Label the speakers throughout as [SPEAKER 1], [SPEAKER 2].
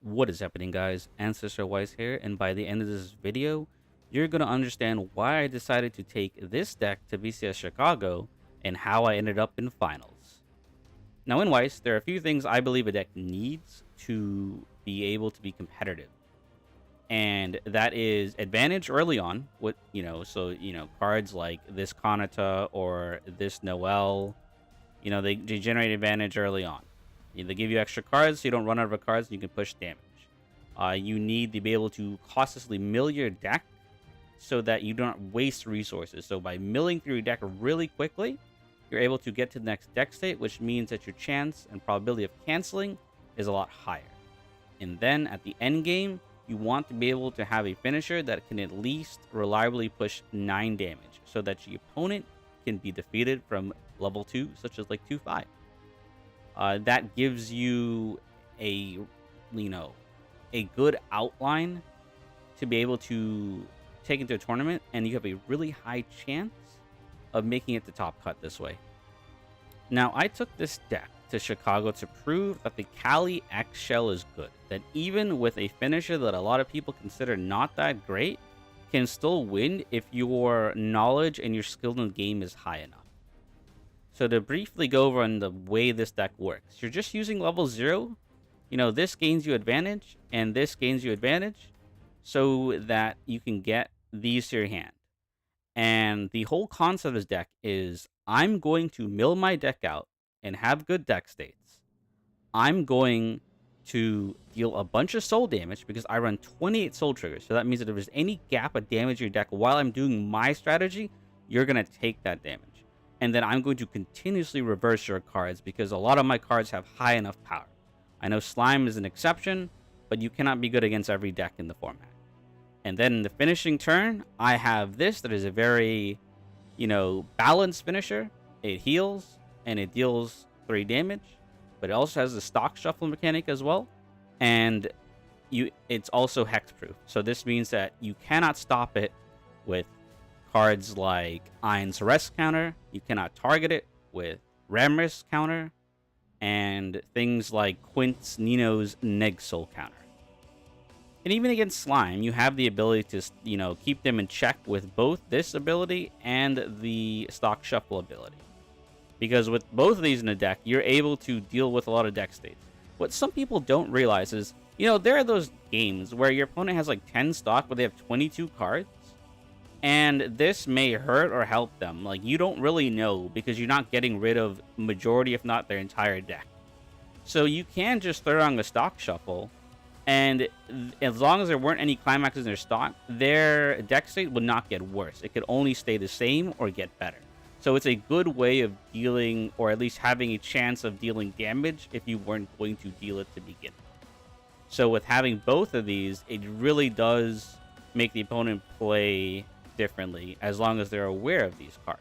[SPEAKER 1] What is happening, guys? Ancestor Weiss here, and by the end of this video, you're going to understand why I decided to take this deck to BCS Chicago and how I ended up in finals. Now in Weiss, there are a few things I believe a deck needs to be able to be competitive. And that is advantage early on, cards like this Kanata or this Noel, they generate advantage early on. They give you extra cards so you don't run out of cards and you can push damage. You need to be able to cautiously mill your deck so that you don't waste resources. So by milling through your deck really quickly, you're able to get to the next deck state, which means that your chance and probability of canceling is a lot higher. And then at the end game, you want to be able to have a finisher that can at least reliably push 9 damage so that your opponent can be defeated from level 2, such as like 2-5. That gives you a good outline to be able to take into a tournament, and you have a really high chance of making it to top cut this way. Now, I took this deck to Chicago to prove that the Kali X shell is good, that even with a finisher that a lot of people consider not that great, can still win if your knowledge and your skill in the game is high enough. So to briefly go over on the way this deck works, you're just using level 0. This gains you advantage, and this gains you advantage, so that you can get these to your hand. And the whole concept of this deck is, I'm going to mill my deck out and have good deck states. I'm going to deal a bunch of soul damage because I run 28 soul triggers. So that means that if there's any gap of damage in your deck while I'm doing my strategy, you're going to take that damage. And then I'm going to continuously reverse your cards because a lot of my cards have high enough power. I know Slime is an exception, but you cannot be good against every deck in the format. And then in the finishing turn, I have this that is a very, balanced finisher. It heals and it deals 3 damage, but it also has the stock shuffle mechanic as well. And it's also hexproof. So this means that you cannot stop it with cards like Ein's Rest counter. You cannot target it with Ramris counter. And things like Quint's Nino's Neg Soul counter. And even against Slime, you have the ability to, keep them in check with both this ability and the stock shuffle ability. Because with both of these in the deck, you're able to deal with a lot of deck states. What some people don't realize is, there are those games where your opponent has like 10 stock, but they have 22 cards. And this may hurt or help them. Like, you don't really know because you're not getting rid of majority, if not their entire deck. So you can just throw on the stock shuffle, and as long as there weren't any climaxes in their stock, their deck state would not get worse. It could only stay the same or get better. So it's a good way of dealing, or at least having a chance of dealing damage if you weren't going to deal it to begin with. So with having both of these, it really does make the opponent play differently as long as they're aware of these cards.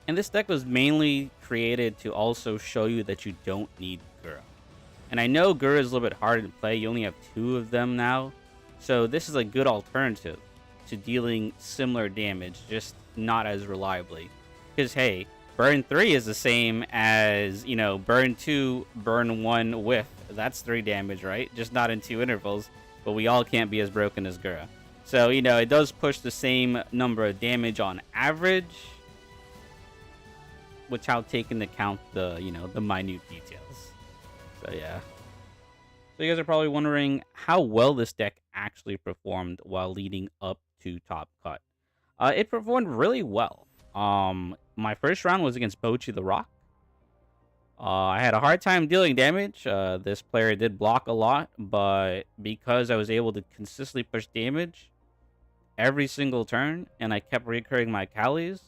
[SPEAKER 1] And this deck was mainly created to also show you that you don't need Gura. And I know Gura is a little bit harder to play. You only have 2 of them now. So this is a good alternative to dealing similar damage, just not as reliably. Because hey, burn 3 is the same as, burn 2, burn 1 whiff. That's 3 damage, right? Just not in 2 intervals. But we all can't be as broken as Gura. So, it does push the same number of damage on average, without taking into account the, the minute details. So, yeah. So, you guys are probably wondering how well this deck actually performed while leading up to top cut. It performed really well. My first round was against Bochi the Rock. I had a hard time dealing damage. This player did block a lot, but because I was able to consistently push damage every single turn, and I kept recurring my Kalis,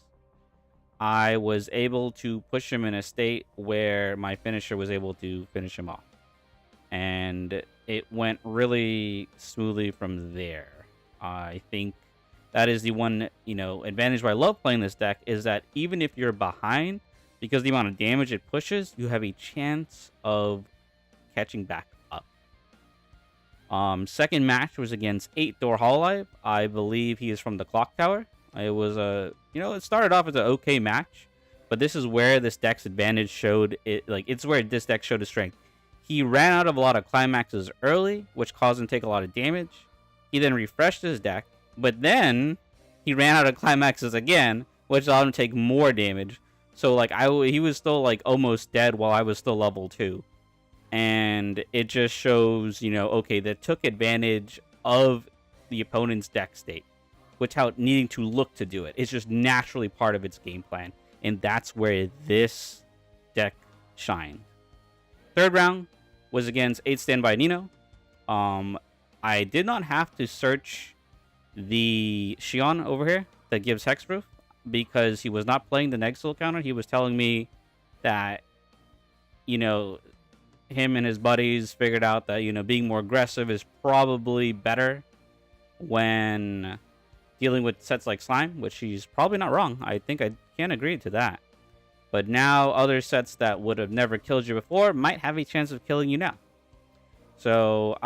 [SPEAKER 1] I was able to push him in a state where my finisher was able to finish him off. And it went really smoothly from there. I think that is the one, advantage why I love playing this deck, is that even if you're behind, because the amount of damage it pushes, you have a chance of catching back up. Second match was against 8-Door Hololive. I believe he is from the Clock Tower. It was it started off as an okay match, but this is where this deck's advantage showed it. Like, it's where this deck showed its strength. He ran out of a lot of climaxes early, which caused him to take a lot of damage. He then refreshed his deck, but then he ran out of climaxes again, which allowed him to take more damage. So like he was still like almost dead while I was still level 2. And it just shows, you know, okay, that took advantage of the opponent's deck state without needing to look to do it. It's just naturally part of its game plan. And that's where this deck shined. Third round was against 8 Standby Nino. I did not have to search the Xion over here that gives Hexproof because he was not playing the Nexil counter. He was telling me that, you know, him and his buddies figured out that, you know, being more aggressive is probably better when dealing with sets like Slime, which he's probably not wrong. I think I can agree to that. But now other sets that would have never killed you before might have a chance of killing you now. So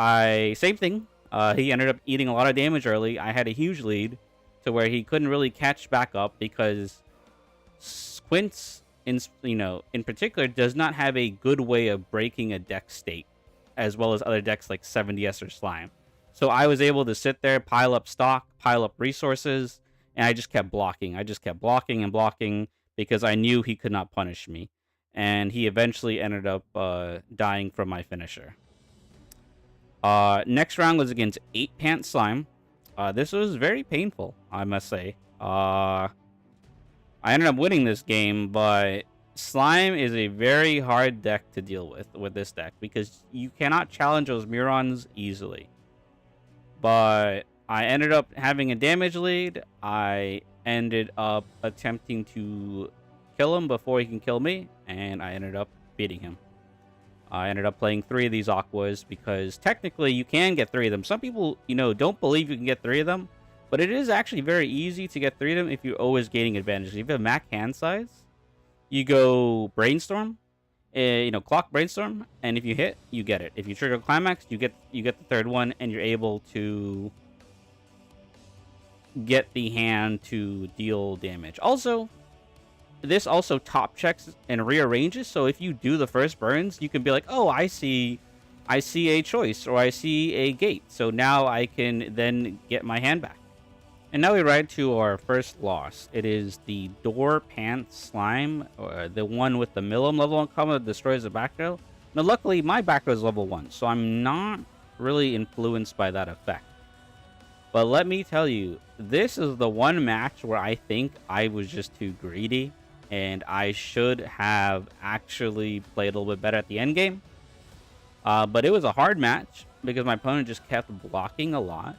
[SPEAKER 1] same thing. He ended up eating a lot of damage early. I had a huge lead to where he couldn't really catch back up because Quince, in particular, does not have a good way of breaking a deck state, as well as other decks like 7DS or Slime. So I was able to sit there, pile up stock, pile up resources, and I just kept blocking. I just kept blocking and blocking because I knew he could not punish me. And he eventually ended up dying from my finisher. Next round was against 8 Pants Slime. This was very painful, I must say. I ended up winning this game, but Slime is a very hard deck to deal with this deck because you cannot challenge those Murons easily. But I ended up having a damage lead. I ended up attempting to kill him before he can kill me, and I ended up beating him. I ended up playing 3 of these Aquas because technically you can get 3 of them. Some people, don't believe you can get 3 of them, but it is actually very easy to get 3 of them if you're always gaining advantage. If you have max hand size, you go Brainstorm, clock Brainstorm, and if you hit, you get it. If you trigger Climax, you get the third one, and you're able to get the hand to deal damage. Also, this also top checks and rearranges, so if you do the first burns, you can be like, oh, I see a choice, or I see a gate, so now I can then get my hand back. And now we ride to our first loss. It is the Door Pants Slime, or the one with the Millum level 1 combo that destroys the back row. Now, luckily, my back row is level 1, so I'm not really influenced by that effect. But let me tell you, this is the one match where I think I was just too greedy, and I should have actually played a little bit better at the end game. But it was a hard match because my opponent just kept blocking a lot.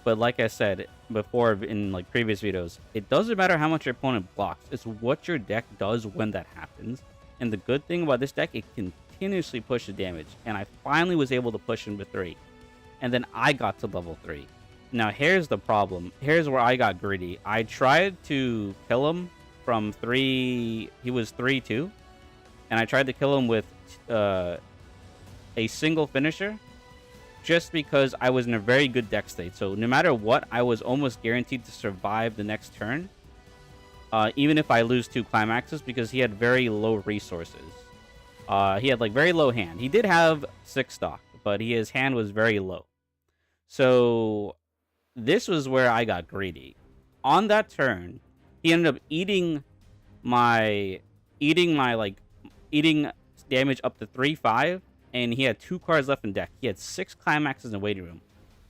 [SPEAKER 1] But like I said before in previous videos, it doesn't matter how much your opponent blocks. It's what your deck does when that happens. And the good thing about this deck, it continuously pushes damage. And I finally was able to push him to 3. And then I got to level 3. Now here's the problem. Here's where I got greedy. I tried to kill him from 3. He was 3-2. And I tried to kill him with a single finisher, just because I was in a very good deck state. So no matter what, I was almost guaranteed to survive the next turn, even if I lose 2 climaxes, because he had very low resources. He had very low hand. He did have 6 stock, but his hand was very low. So this was where I got greedy. On that turn, he ended up eating damage up to 3-5. And he had 2 cards left in deck. He had 6 climaxes in the waiting room.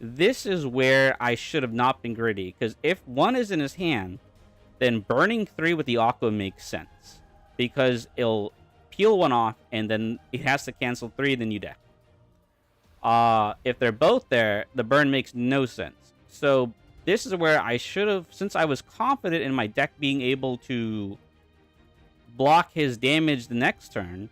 [SPEAKER 1] This is where I should have not been greedy, because if 1 is in his hand, then burning 3 with the Aqua makes sense, because it'll peel 1 off, and then it has to cancel 3 in the new deck. If they're both there, the burn makes no sense. So this is where I should have, since I was confident in my deck being able to block his damage the next turn,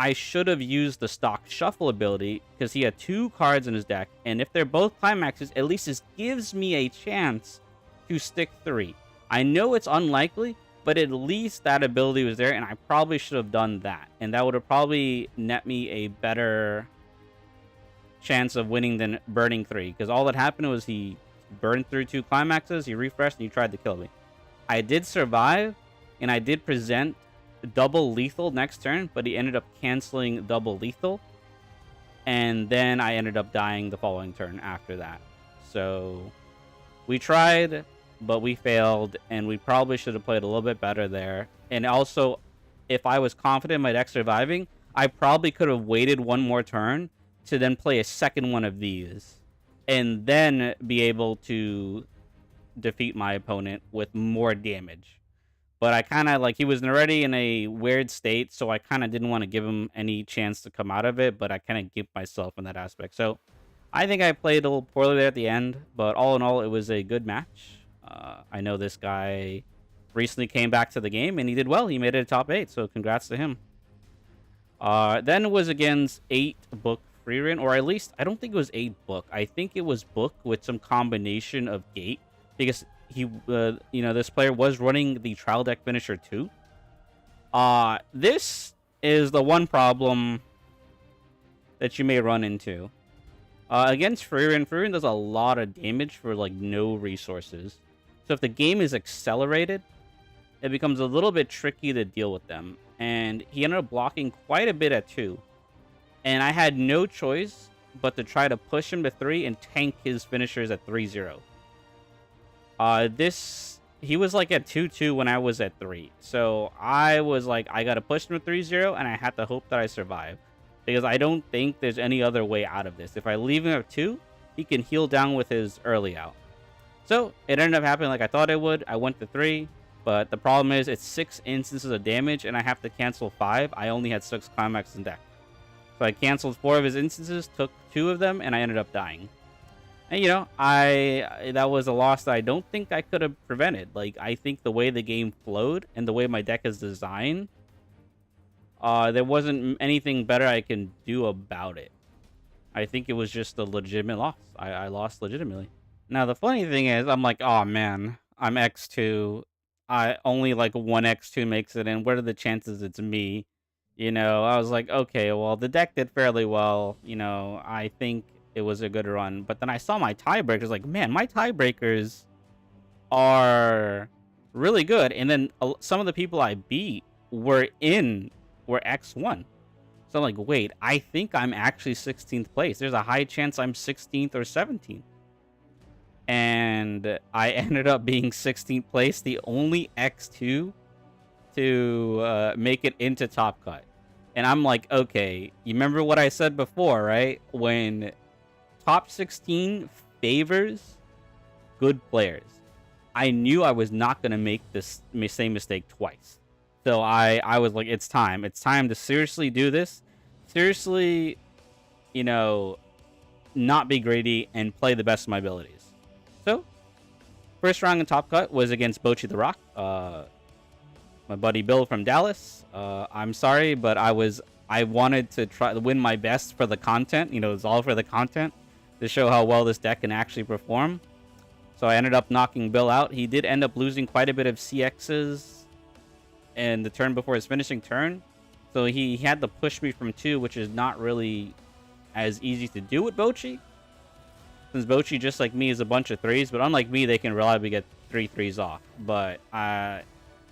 [SPEAKER 1] I should have used the stock shuffle ability, because he had 2 cards in his deck, and if they're both climaxes, at least this gives me a chance to stick 3. I know it's unlikely, but at least that ability was there, and I probably should have done that, and that would have probably net me a better chance of winning than burning 3, because all that happened was he burned through 2 climaxes, he refreshed, and he tried to kill me. I did survive, and I did present double lethal next turn, but he ended up canceling double lethal. and then I ended up dying the following turn after that. So we tried, but we failed, and we probably should have played a little bit better there. And also, if I was confident in my deck surviving, I probably could have waited one more turn to then play a second one of these, and then be able to defeat my opponent with more damage. But I kind of, like, he was already in a weird state, so I kind of didn't want to give him any chance to come out of it, but I kind of gave myself in that aspect. So I think I played a little poorly there at the end, but all in all, it was a good match. I know this guy recently came back to the game, and he did well. He made it a top 8, so congrats to him. Then it was against 8 book free run, or at least, I don't think it was 8 book. I think it was book with some combination of gate, because he, this player was running the trial deck finisher too. This is the one problem that you may run into. Against free run does a lot of damage for, like, no resources. So if the game is accelerated, it becomes a little bit tricky to deal with them. And he ended up blocking quite a bit at 2. And I had no choice but to try to push him to 3 and tank his finishers at 3-0. He was like at 2-2 when I was at 3. So I was like, I gotta push him to 3-0, and I had to hope that I survive. Because I don't think there's any other way out of this. If I leave him at 2, he can heal down with his early out. So it ended up happening like I thought it would. I went to 3, but the problem is it's 6 instances of damage, and I have to cancel 5. I only had 6 climax in deck. So I canceled 4 of his instances, took 2 of them, and I ended up dying. And, that was a loss that I don't think I could have prevented. Like, I think the way the game flowed and the way my deck is designed, there wasn't anything better I can do about it. I think it was just a legitimate loss. I lost legitimately. Now, the funny thing is, I'm like, oh, man, I'm X2. I only, like, 1 X2 makes it in. What are the chances it's me? I was like, okay, well, the deck did fairly well. I think it was a good run. But then I saw my tiebreakers. Like, man, my tiebreakers are really good. And then some of the people I beat were X1. So I'm like, wait, I think I'm actually 16th place. There's a high chance I'm 16th or 17th. And I ended up being 16th place, the only X2 to make it into Top Cut. And I'm like, okay, you remember what I said before, right? When top 16 favors good players, I knew I was not going to make this same mistake twice. So I was like, it's time. It's time to seriously do this. Seriously, not be greedy and play the best of my abilities. So, first round in Top Cut was against Bochi the Rock. My buddy Bill from Dallas. I'm sorry, but I wanted to try to win my best for the content. It's all for the content to show how well this deck can actually perform. So I ended up knocking Bill out. He did end up losing quite a bit of CXs in the turn before his finishing turn. So he had to push me from 2, which is not really as easy to do with Bochi. Since Bochi, just like me, is a bunch of 3s. But unlike me, they can reliably get 3 3s off. But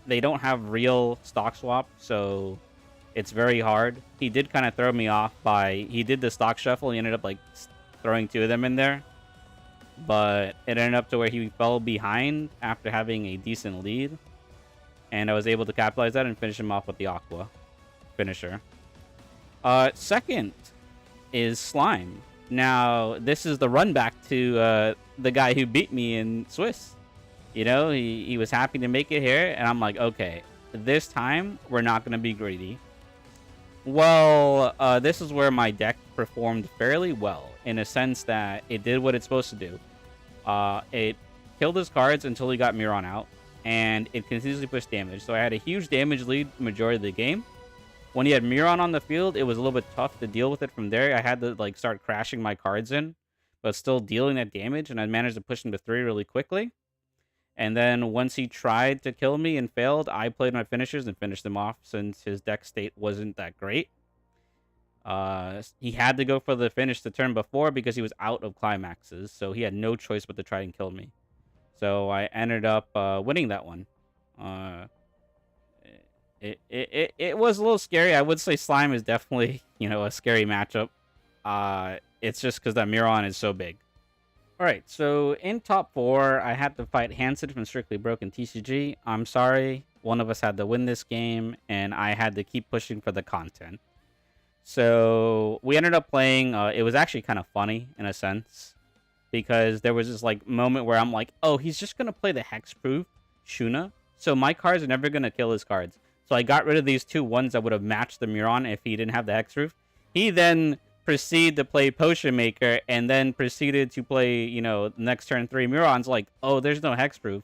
[SPEAKER 1] they don't have real stock swap, so it's very hard. He did kind of throw me off he did the stock shuffle. He ended up, like, throwing 2 of them in there. But it ended up to where he fell behind after having a decent lead. And I was able to capitalize that and finish him off with the Aqua finisher. Second is Slime. Now, this is the run back to the guy who beat me in Swiss. He was happy to make it here, and I'm like, okay, this time we're not going to be greedy. Well, this is where my deck performed fairly well, in a sense that it did what it's supposed to do. It killed his cards until he got Miron out, and it continuously pushed damage. So I had a huge damage lead majority of the game. When he had Miron on the field, it was a little bit tough to deal with it from there. I had to, like, start crashing my cards in, but still dealing that damage, and I managed to push him to 3 really quickly. And then once he tried to kill me and failed, I played my finishers and finished him off since his deck state wasn't that great. He had to go for the finish the turn before because he was out of climaxes, so he had no choice but to try and kill me. So I ended up winning that one. It was a little scary. I would say Slime is definitely, a scary matchup. It's just because that Miron is so big. Alright, so in top 4, I had to fight Hansen from Strictly Broken TCG. I'm sorry, one of us had to win this game, and I had to keep pushing for the content. So we ended up playing, it was actually kind of funny in a sense, because there was this like moment where I'm like, oh, he's just going to play the Hexproof Shuna, so my cards are never going to kill his cards. So I got rid of these 2 ones that would have matched the Miron if he didn't have the Hexproof. He then proceeded to play Potion Maker, and then proceeded to play, you know, next turn 3 Mirons, like, oh, there's no Hexproof.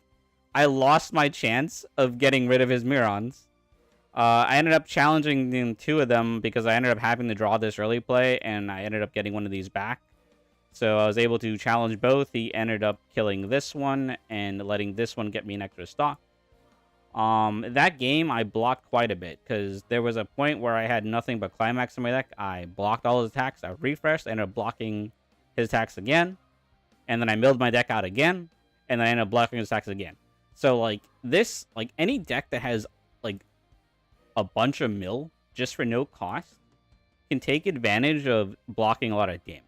[SPEAKER 1] I lost my chance of getting rid of his Mirons. I ended up challenging 2 of them because I ended up having to draw this early play, and I ended up getting one of these back. So I was able to challenge both. He ended up killing this one and letting this one get me an extra stock. That game, I blocked quite a bit because there was a point where I had nothing but Climax in my deck. I blocked all his attacks. I refreshed. I ended up blocking his attacks again. And then I milled my deck out again. And then I ended up blocking his attacks again. So, like, this, like, any deck that has, like, a bunch of mill just for no cost can take advantage of blocking a lot of damage,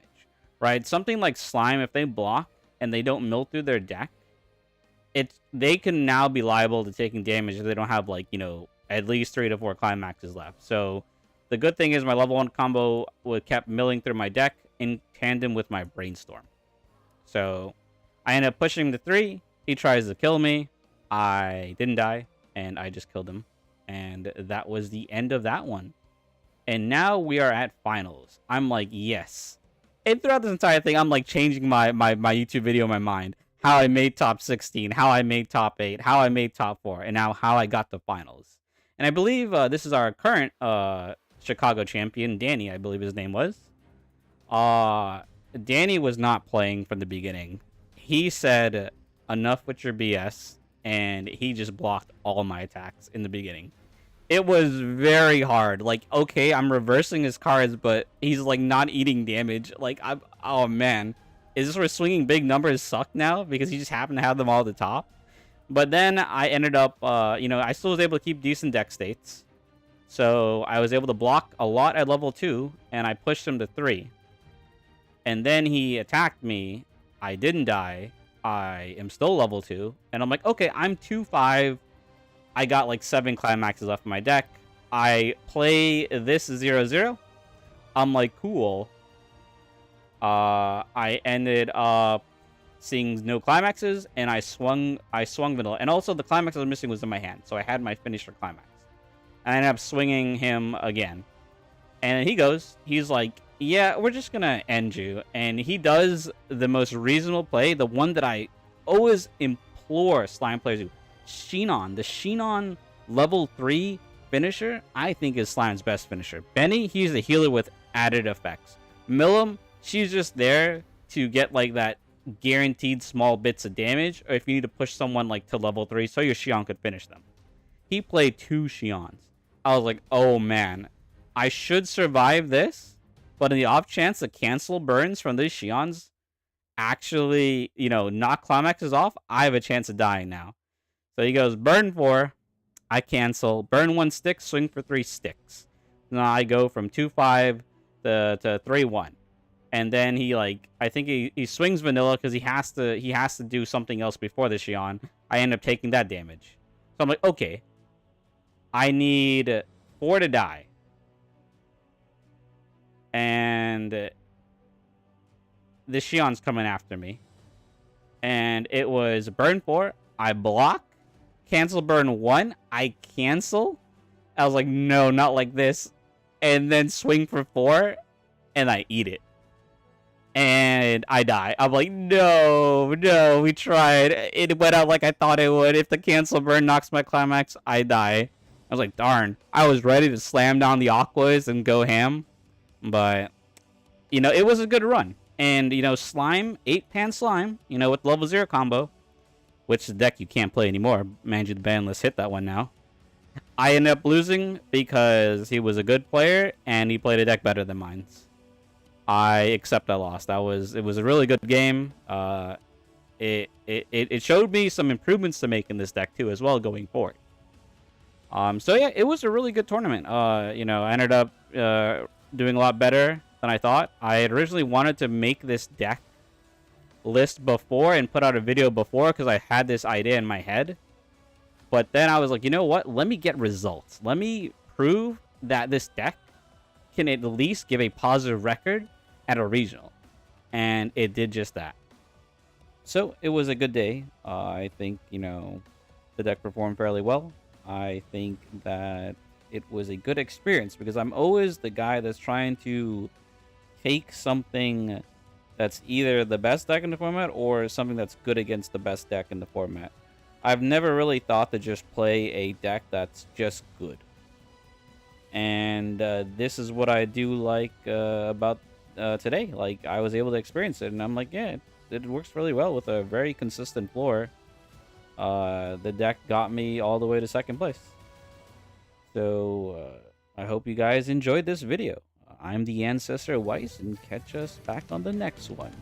[SPEAKER 1] right? Something like Slime, if they block and they don't mill through their deck, they can now be liable to taking damage if they don't have, like, you know, at least 3 to 4 climaxes left. So the good thing is my level 1 combo kept milling through my deck in tandem with my Brainstorm. So I end up pushing him to 3. He tries to kill me. I didn't die, and I just killed him. And that was the end of that one. And now we are at finals. I'm like, yes. And throughout this entire thing, I'm like changing my YouTube video in my mind. How I made top 16, how I made top 8, how I made top 4, and now how I got to finals. And I believe this is our current Chicago champion, Danny, I believe his name was. Danny was not playing from the beginning. He said, enough with your BS, and he just blocked all my attacks in the beginning. It was very hard. Like, okay, I'm reversing his cards, but he's, like, not eating damage. Like, oh, man. Is this where swinging big numbers suck now? Because he just happened to have them all at the top. But then I ended up, you know, I still was able to keep decent deck states. So I was able to block a lot at level 2, and I pushed him to 3. And then he attacked me. I didn't die. I am still level 2. And I'm like, okay, I'm 2-5. I got like 7 climaxes left in my deck. I play this 0-0. I'm like, cool. I ended up seeing no climaxes, and I swung vanilla. And also the climax I was missing was in my hand, so I had my finisher climax. And I ended up swinging him again. And he goes, he's like, yeah, we're just gonna end you. And he does the most reasonable play, the one that I always implore Slime players to. Xenon. The Xenon level 3 finisher, I think, is Slime's best finisher. Benny, he's a healer with added effects. Millum, she's just there to get, like, that guaranteed small bits of damage, or if you need to push someone, like, to level 3 so your Xion could finish them. He played 2 Xions. I was like, oh, man. I should survive this, but in the off chance the cancel burns from these Xions actually, you know, knock climaxes off, I have a chance of dying now. So he goes, burn 4, I cancel. Burn 1 stick, swing for 3 sticks. Now I go from 2-5 to 3-1. And then he, like, I think he swings vanilla because he has to do something else before the Xion. I end up taking that damage. So I'm like, okay. I need 4 to die. And the Xion's coming after me. And it was burn 4, I block. Cancel burn 1, I cancel. I was like, no, not like this. And then swing for 4, and I eat it. And I die. I'm like, no, we tried. It went out like I thought it would. If the cancel burn knocks my climax, I die. I was like, darn. I was ready to slam down the Aquas and go ham. But, you know, it was a good run. And, you know, Slime, 8-pan Slime, you know, with level 0 combo. Which deck you can't play anymore. Manage the ban list hit that one now. I ended up losing because he was a good player and he played a deck better than mine. I accept I lost. It was a really good game. It showed me some improvements to make in this deck too as well going forward. So yeah, it was a really good tournament. You know, I ended up doing a lot better than I thought. I had originally wanted to make this deck list before and put out a video before because I had this idea in my head. But then I was like, you know what? Let me get results. Let me prove that this deck can at least give a positive record at a regional. And it did just that. So it was a good day. I think, you know, the deck performed fairly well. I think that it was a good experience because I'm always the guy that's trying to take something that's either the best deck in the format or something that's good against the best deck in the format. I've never really thought to just play a deck that's just good. And this is what I do like about today. Like, I was able to experience it, and I'm like, yeah, it works really well with a very consistent floor. The deck got me all the way to second place. So I hope you guys enjoyed this video. I'm the Ancestor Weiss, and catch us back on the next one.